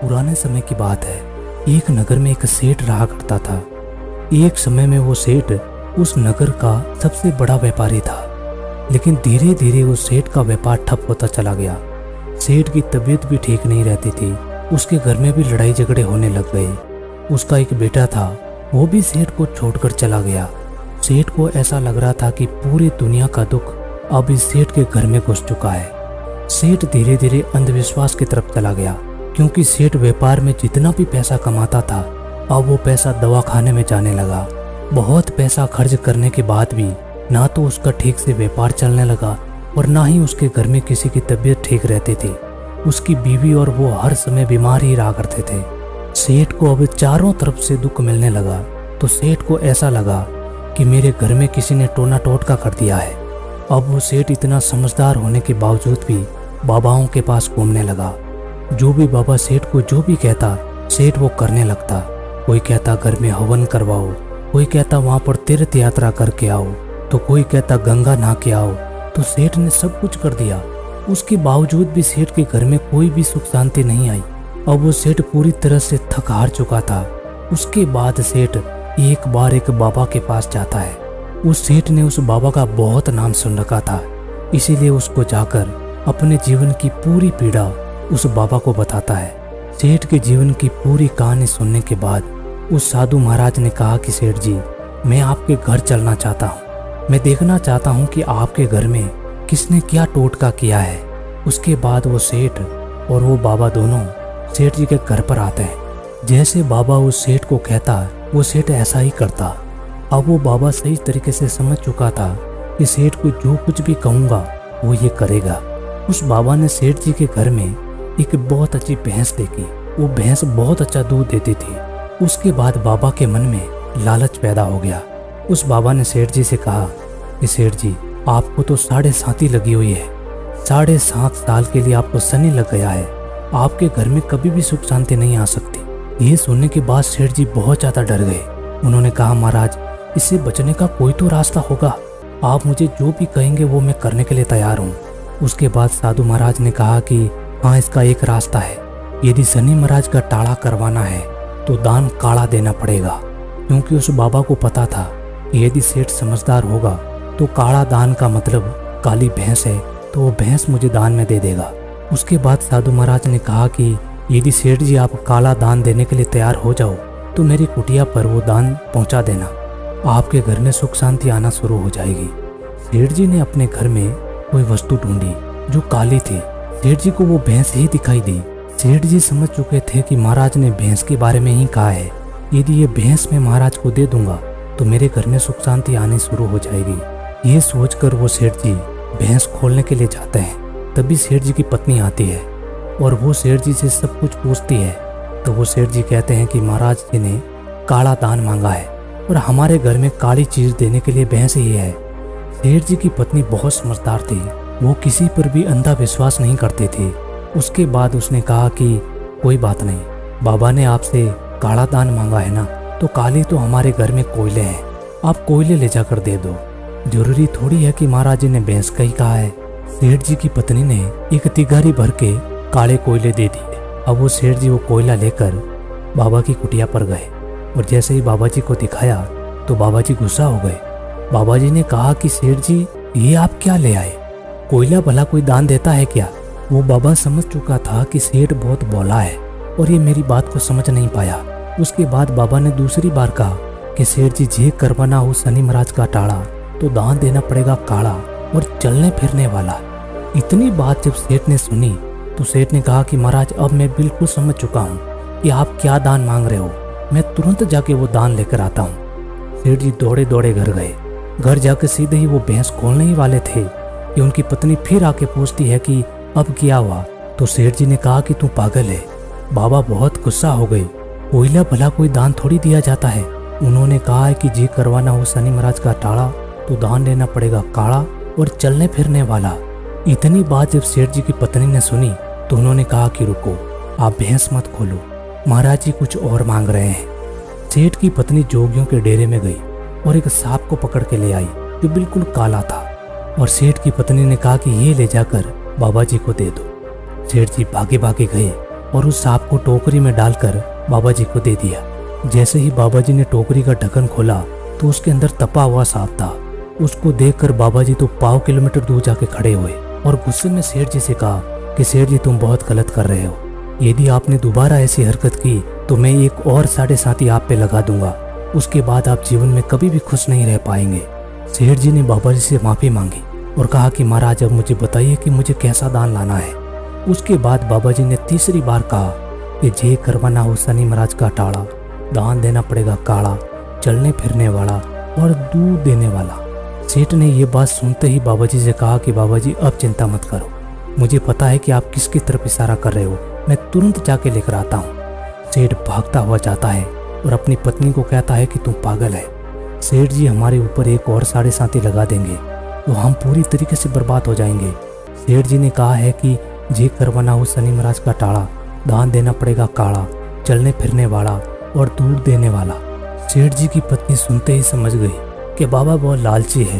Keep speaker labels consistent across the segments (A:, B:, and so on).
A: पुराने समय की बात है। एक नगर में एक सेठ रहा करता था। एक समय में वो सेठ उस नगर का सबसे बड़ा व्यापारी था, लेकिन धीरे धीरे उस सेठ का व्यापार ठप होता चला गया। सेठ की तबीयत भी ठीक नहीं रहती थी। उसके घर में भी लड़ाई झगड़े होने लग गए। उसका एक बेटा था, वो भी सेठ को छोड़कर चला गया। सेठ को ऐसा लग रहा था कि पूरी दुनिया का दुख अब इस सेठ के घर में घुस चुका है। सेठ धीरे धीरे अंधविश्वास की तरफ चला गया, क्योंकि सेठ व्यापार में जितना भी पैसा कमाता था, अब वो पैसा दवाखाने में जाने लगा। बहुत पैसा खर्च करने के बाद भी ना तो उसका ठीक से व्यापार चलने लगा और ना ही उसके घर में किसी की तबीयत ठीक रहती थी। उसकी बीवी और वो हर समय बीमार ही रहा करते थे। सेठ को अब चारों तरफ से दुख मिलने लगा, तो सेठ को ऐसा लगा कि मेरे घर में किसी ने टोना टोटका कर दिया है। अब वो सेठ इतना समझदार होने के बावजूद भी बाबाओं के पास घूमने लगा। जो भी बाबा सेठ को जो भी कहता, सेठ वो करने लगता। कोई कहता घर में हवन करवाओ, कोई कहता वहाँ पर तीर्थ यात्रा करके आओ, तो कोई कहता गंगा नहा के आओ। तो सेठ ने सब कुछ कर दिया। उसके बावजूद भी सेठ के घर में कोई भी सुख शांति नहीं आई। अब वो सेठ पूरी तरह से थक हार चुका था। उसके बाद सेठ एक बार एक बाबा के पास जाता है। उस सेठ ने उस बाबा का बहुत नाम सुन रखा था, इसीलिए उसको जाकर अपने जीवन की पूरी पीड़ा उस बाबा को बताता है। सेठ के जीवन की पूरी कहानी सुनने के बाद उस साधु महाराज ने कहा कि सेठ जी, मैं आपके घर चलना चाहता हूँ। मैं देखना चाहता हूँ कि आपके घर में किसने क्या टोटका किया है। उसके बाद वो सेठ और वो बाबा दोनों सेठ जी के घर पर आते हैं। जैसे बाबा उस सेठ को कहता, वो सेठ ऐसा ही करता। अब वो बाबा सही तरीके से समझ चुका था कि सेठ को जो कुछ भी कहूँगा वो ये करेगा। उस बाबा ने सेठ जी के घर में एक बहुत अच्छी भैंस देखी। वो भैंस बहुत अच्छा दूध देती थी। उसके बाद बाबा के मन में लालच पैदा हो गया। उस बाबा ने सेठ जी से कहा कि सेठ जी, आपको तो 7.5 लगी हुई है। 7.5 साल के लिए आपको शनि लग गया है। आपके घर में कभी भी सुख शांति नहीं आ सकती। ये सुनने के बाद सेठ जी बहुत ज्यादा डर गए। उन्होंने कहा, महाराज, इससे बचने का कोई तो रास्ता होगा। आप मुझे जो भी कहेंगे वो मैं करने के लिए तैयार हूँ। उसके बाद साधु महाराज ने कहा कि हाँ, इसका एक रास्ता है। यदि शनि महाराज का टाड़ा करवाना है तो दान काला देना पड़ेगा, क्योंकि उस बाबा को पता था कि यदि सेठ समझदार होगा तो काला दान का मतलब काली भैंस है, तो वो भैंस मुझे दान में दे देगा। उसके बाद साधु महाराज ने कहा कि यदि सेठ जी आप काला दान देने के लिए तैयार हो जाओ तो मेरी कुटिया पर वो दान पहुंचा देना। आपके घर में सुख शांति आना शुरू हो जाएगी। सेठ जी ने अपने घर में कोई वस्तु ढूंढी जो काली थी। सेठ जी को वो भैंस ही दिखाई दी। सेठ जी समझ चुके थे कि महाराज ने भैंस के बारे में ही कहा है। यदि ये भैंस मैं महाराज को दे दूंगा तो मेरे घर में सुख शांति आनी शुरू हो जाएगी। ये सोचकर वो सेठ जी भैंस खोलने के लिए जाते हैं। तभी सेठ जी की पत्नी आती है और वो सेठ जी से सब कुछ पूछती है। तो वो सेठ जी कहते हैं कि महाराज जी ने काला दान मांगा है और हमारे घर में काली चीज देने के लिए भैंस ही है। सेठ जी की पत्नी बहुत समझदार थी। वो किसी पर भी अंधा विश्वास नहीं करती थी। उसके बाद उसने कहा कि कोई बात नहीं, बाबा ने आपसे काला दान मांगा है ना, तो काली तो हमारे घर में कोयले हैं, आप कोयले ले जाकर दे दो। जरूरी थोड़ी है कि महाराज जी ने भैंस का ही कहा है। सेठ जी की पत्नी ने एक तिगारी भर के काले कोयले दे दिए। अब वो सेठ जी वो कोयला लेकर बाबा की कुटिया पर गए और जैसे ही बाबा जी को दिखाया तो बाबा जी गुस्सा हो गए। बाबा जी ने कहा कि सेठ जी, ये आप क्या ले आए? कोयला भला कोई दान देता है क्या? वो बाबा समझ चुका था कि सेठ बहुत भोला है और ये मेरी बात को समझ नहीं पाया। उसके बाद बाबा ने दूसरी बार कहा कि सेठ जी, जे करवाना हो शनि महाराज का टाड़ा तो दान देना पड़ेगा काला और चलने फिरने वाला। इतनी बात जब सेठ ने सुनी तो सेठ ने कहा कि महाराज, अब मैं बिल्कुल समझ चुका हूँ कि आप क्या दान मांग रहे हो। मैं तुरंत जाके वो दान लेकर आता हूँ। सेठ जी दौड़े दौड़े घर गए। घर जाकर सीधे ही वो भैंस खोलने ही वाले थे कि उनकी पत्नी फिर आके पूछती है कि अब क्या हुआ? तो सेठ जी ने कहा कि तू पागल है। बाबा बहुत गुस्सा हो गए। कोयला भला कोई दान थोड़ी दिया जाता है। उन्होंने कहा है कि जी करवाना हो शनि महाराज का टाड़ा तो दान लेना पड़ेगा काला और चलने फिरने वाला। इतनी बात जब सेठ जी की पत्नी ने सुनी तो उन्होंने कहा कि रुको, आप भैंस मत खोलो, महाराज जी कुछ और मांग रहे हैं। सेठ की पत्नी जोगियों के डेरे में गई और एक सांप को पकड़ के ले आई जो बिल्कुल काला था और सेठ की पत्नी ने कहा कि ये ले जाकर बाबा जी को दे दो। सेठ जी भागे भागे गए और उस सांप को टोकरी में डालकर बाबा जी को दे दिया। जैसे ही बाबा जी ने टोकरी का ढक्कन खोला तो उसके अंदर तपा हुआ सांप था। उसको देखकर बाबा जी तो पाव किलोमीटर दूर जाके खड़े हुए और गुस्से में सेठ जी से कहा कि सेठ जी तुम बहुत गलत कर रहे हो। यदि आपने दोबारा ऐसी हरकत की तो मैं एक और 7.5 आप पे लगा दूंगा। उसके बाद आप जीवन में कभी भी खुश नहीं रह पाएंगे। सेठ जी ने बाबा जी से माफी मांगी और कहा कि महाराज अब मुझे बताइए कि मुझे कैसा दान लाना है। उसके बाद बाबा जी ने तीसरी बार कहा कि जे करवाना हो शनि महाराज का टाड़ा, दान देना पड़ेगा काढ़ा, चलने फिरने वाला और दूध देने वाला। सेठ ने ये बात सुनते ही बाबा जी से कहा कि बाबा जी अब चिंता मत करो, मुझे पता है कि आप किसकी तरफ इशारा कर रहे हो, मैं तुरंत जाके लेकर आता हूँ। सेठ भागता हुआ जाता है और अपनी पत्नी को कहता है कि तुम पागल है, सेठ जी हमारे ऊपर एक और 7.5 लगा देंगे तो हम पूरी तरीके से बर्बाद हो जाएंगे। सेठ जी ने कहा है कि जे करवाना हो शनि महाराज का टाड़ा, दान देना पड़ेगा काढ़ा, चलने फिरने वाला और दूध देने वाला। सेठ जी की पत्नी सुनते ही समझ गई कि बाबा बहुत लालची है,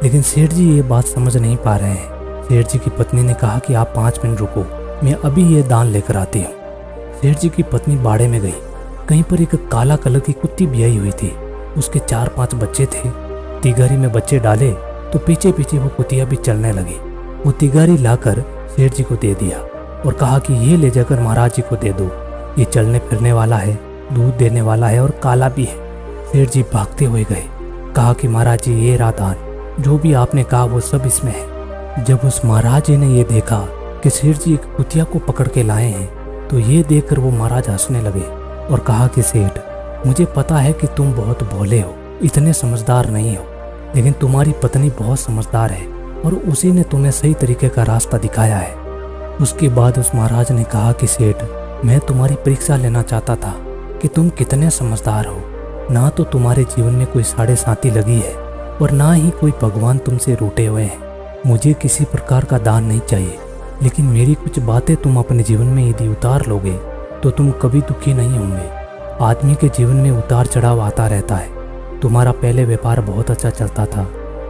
A: लेकिन सेठ जी ये बात समझ नहीं पा रहे हैं। सेठ जी की पत्नी ने कहा कि आप 5 मिनट रुको, मैं अभी ये दान लेकर आती हूँ। सेठ जी की पत्नी बाड़े में गई। कहीं पर एक काला कलर की कुत्ती ब्याई हुई थी, उसके 4-5 बच्चे थे। तिगारी में बच्चे डाले तो पीछे पीछे वो कुतिया भी चलने लगी। वो तिगारी लाकर सेठ जी को दे दिया और कहा कि ये ले जाकर महाराज जी को दे दो, ये चलने फिरने वाला है, दूध देने वाला है और काला भी है। सेठ जी भागते हुए गए, कहा कि महाराज जी ये रहा दान, जो भी आपने कहा वो सब इसमें है। जब उस महाराज जी ने ये देखा कि सेठ जी एक कुतिया को पकड़ के लाए हैं तो ये देखकर वो महाराज हंसने लगे और कहा कि सेठ मुझे पता है कि तुम बहुत भोले हो, इतने समझदार नहीं हो, लेकिन तुम्हारी पत्नी बहुत समझदार है और उसी ने तुम्हें सही तरीके का रास्ता दिखाया है। उसके बाद उस महाराज ने कहा कि सेठ मैं तुम्हारी परीक्षा लेना चाहता था कि तुम कितने समझदार हो। ना तो तुम्हारे जीवन में कोई 7.5 लगी है और ना ही कोई भगवान तुमसे रूठे हुए हैं। मुझे किसी प्रकार का दान नहीं चाहिए, लेकिन मेरी कुछ बातें तुम अपने जीवन में यदि उतार लोगे तो तुम कभी दुखी नहीं होंगे। आदमी के जीवन में उतार चढ़ाव आता रहता है। तुम्हारा पहले व्यापार बहुत अच्छा चलता था,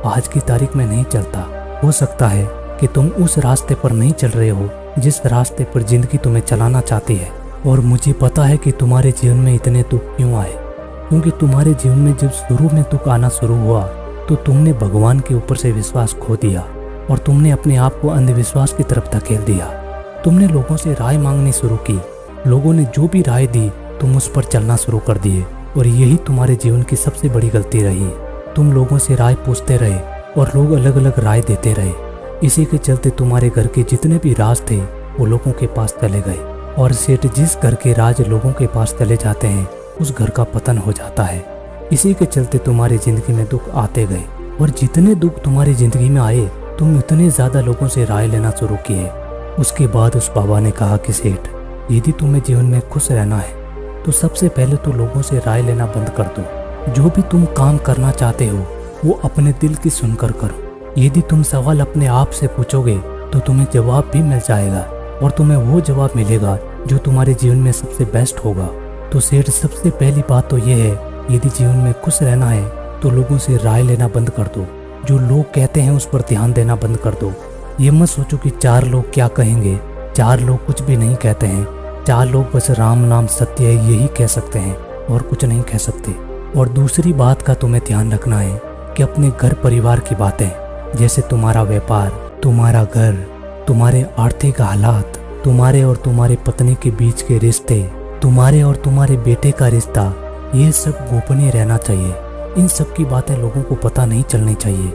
A: आज की तारीख में नहीं चलता। हो सकता है कि तुम उस रास्ते पर नहीं चल रहे हो जिस रास्ते पर जिंदगी तुम्हें चलाना चाहती है। और मुझे पता है कि तुम्हारे जीवन में इतने दुख क्यों आए, क्योंकि तुम्हारे जीवन में जब शुरू में दुख आना शुरू हुआ तो तुमने भगवान के ऊपर से विश्वास खो दिया और तुमने अपने आप को अंधविश्वास की तरफ धकेल दिया। तुमने लोगों से राय मांगनी शुरू की, लोगों ने जो भी राय दी तुम उस पर चलना शुरू कर दिए और यही तुम्हारे जीवन की सबसे बड़ी गलती रही। तुम लोगों से राय पूछते रहे और लोग अलग अलग राय देते रहे। इसी के चलते तुम्हारे घर के जितने भी राज थे वो लोगों के पास चले गए और सेठ जिस घर के राज लोगों के पास चले जाते हैं उस घर का पतन हो जाता है। इसी के चलते तुम्हारी जिंदगी में दुख आते गए और जितने दुख तुम्हारी जिंदगी में आए तुम उतने ज्यादा लोगों से राय लेना शुरू किए। उसके बाद उस बाबा ने कहा कि सेठ यदि तुम्हें जीवन में खुश रहना है तो सबसे पहले तो लोगों से राय लेना बंद कर दो। जो भी तुम काम करना चाहते हो वो अपने दिल की सुनकर करो। यदि तुम सवाल अपने आप से पूछोगे तो तुम्हें जवाब भी मिल जाएगा और तुम्हें वो जवाब मिलेगा जो तुम्हारे जीवन में सबसे बेस्ट होगा। तो सेठ सबसे पहली बात तो ये है, यदि जीवन में खुश रहना है तो लोगों से राय लेना बंद कर दो। जो लोग कहते हैं उस पर ध्यान देना बंद कर दो। ये मत सोचो कि 4 लोग क्या कहेंगे, 4 लोग कुछ भी नहीं कहते हैं, 4 लोग बस राम नाम सत्य है यही कह सकते हैं और कुछ नहीं कह सकते। और दूसरी बात का तुम्हें ध्यान रखना है कि अपने घर परिवार की बातें, जैसे तुम्हारा व्यापार, तुम्हारा घर, तुम्हारे आर्थिक हालात, तुम्हारे और तुम्हारी पत्नी के बीच के रिश्ते, तुम्हारे और तुम्हारे बेटे का रिश्ता, ये सब गोपनीय रहना चाहिए। इन सब की बातें लोगों को पता नहीं चलनी चाहिए।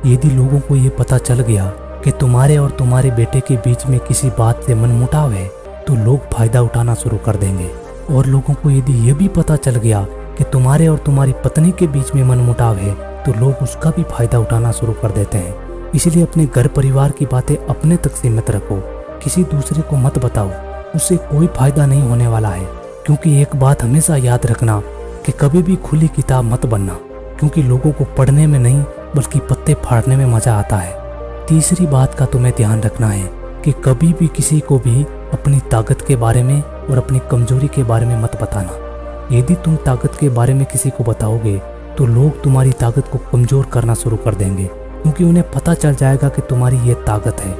A: यदि लोगों को ये पता चल गया कि तुम्हारे और तुम्हारे बेटे के बीच में किसी बात से मनमुटाव है तो लोग फायदा उठाना शुरू कर देंगे। और लोगों को यदि ये भी पता चल गया कि तुम्हारे और तुम्हारी पत्नी के बीच में मनमुटाव है तो लोग उसका भी फायदा उठाना शुरू कर देते हैं। इसलिए अपने घर परिवार की बातें अपने तक सीमित रखो, किसी दूसरे को मत बताओ, उससे कोई फायदा नहीं होने वाला है। क्योंकि एक बात हमेशा याद रखना कि कभी भी खुली किताब मत बनना, क्योंकि लोगों को पढ़ने में नहीं बल्कि पत्ते फाड़ने में मजा आता है। तीसरी बात का तुम्हें ध्यान रखना है कि कभी भी किसी को भी अपनी ताकत के बारे में और अपनी कमजोरी के बारे में मत बताना। यदि तुम ताकत के बारे में किसी को बताओगे तो लोग तुम्हारी ताकत को कमजोर करना शुरू कर देंगे, क्योंकि उन्हें पता चल जाएगा कि तुम्हारी ये ताकत है।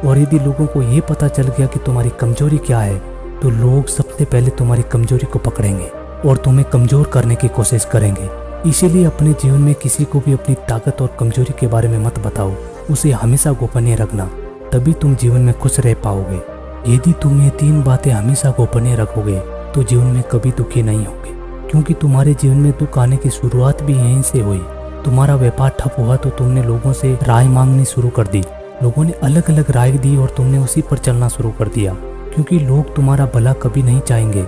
A: और यदि लोगों को ये पता चल गया कि तुम्हारी कमजोरी क्या है तो लोग सबसे पहले तुम्हारी कमजोरी को पकड़ेंगे और तुम्हें कमजोर करने की कोशिश करेंगे। इसीलिए अपने जीवन में किसी को भी अपनी ताकत और कमजोरी के बारे में मत बताओ, उसे हमेशा गोपनीय रखना, तभी तुम जीवन में खुश रह पाओगे। यदि तुम ये 3 बातें हमेशा गोपनीय रखोगे तो जीवन में कभी दुखी नहीं होगे, क्योंकि तुम्हारे जीवन में दुख आने की शुरुआत भी यहीं से हुई। तुम्हारा व्यापार ठप हुआ तो तुमने लोगों से राय मांगनी शुरू कर दी। लोगों ने अलग अलग राय दी और तुमने उसी पर चलना शुरू कर दिया, क्योंकि लोग तुम्हारा भला कभी नहीं चाहेंगे।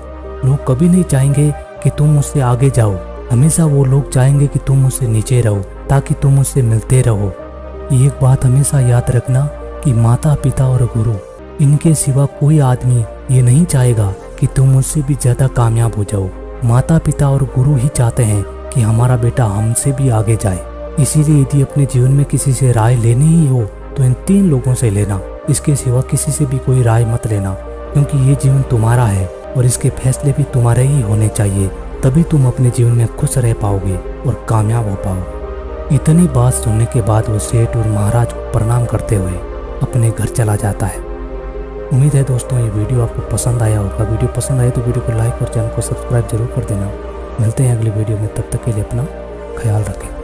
A: लोग कभी नहीं चाहेंगे कि तुम मुझसे आगे जाओ, हमेशा वो लोग चाहेंगे कि तुम मुझसे नीचे रहो, ताकि तुम मुझसे मिलते रहो। एक बात हमेशा याद रखना कि माता पिता और गुरु, इनके सिवा कोई आदमी ये नहीं चाहेगा कि तुम मुझसे भी ज्यादा कामयाब हो जाओ। माता पिता और गुरु ही चाहते हैं कि हमारा बेटा हमसे भी आगे जाए। इसीलिए यदि अपने जीवन में किसी से राय लेनी ही हो तो इन 3 लोगों से लेना, इसके सिवा किसी से भी कोई राय मत लेना, क्योंकि ये जीवन तुम्हारा है और इसके फैसले भी तुम्हारे ही होने चाहिए। तभी तुम अपने जीवन में खुश रह पाओगे और कामयाब हो पाओगे। इतनी बात सुनने के बाद वो सेठ और महाराज को प्रणाम करते हुए अपने घर चला जाता है। उम्मीद है दोस्तों ये वीडियो आपको पसंद आया होगा। वीडियो पसंद आए तो वीडियो को लाइक और चैनल को सब्सक्राइब जरूर कर देना। मिलते हैं अगली वीडियो में, तब तक के लिए अपना ख्याल रखें।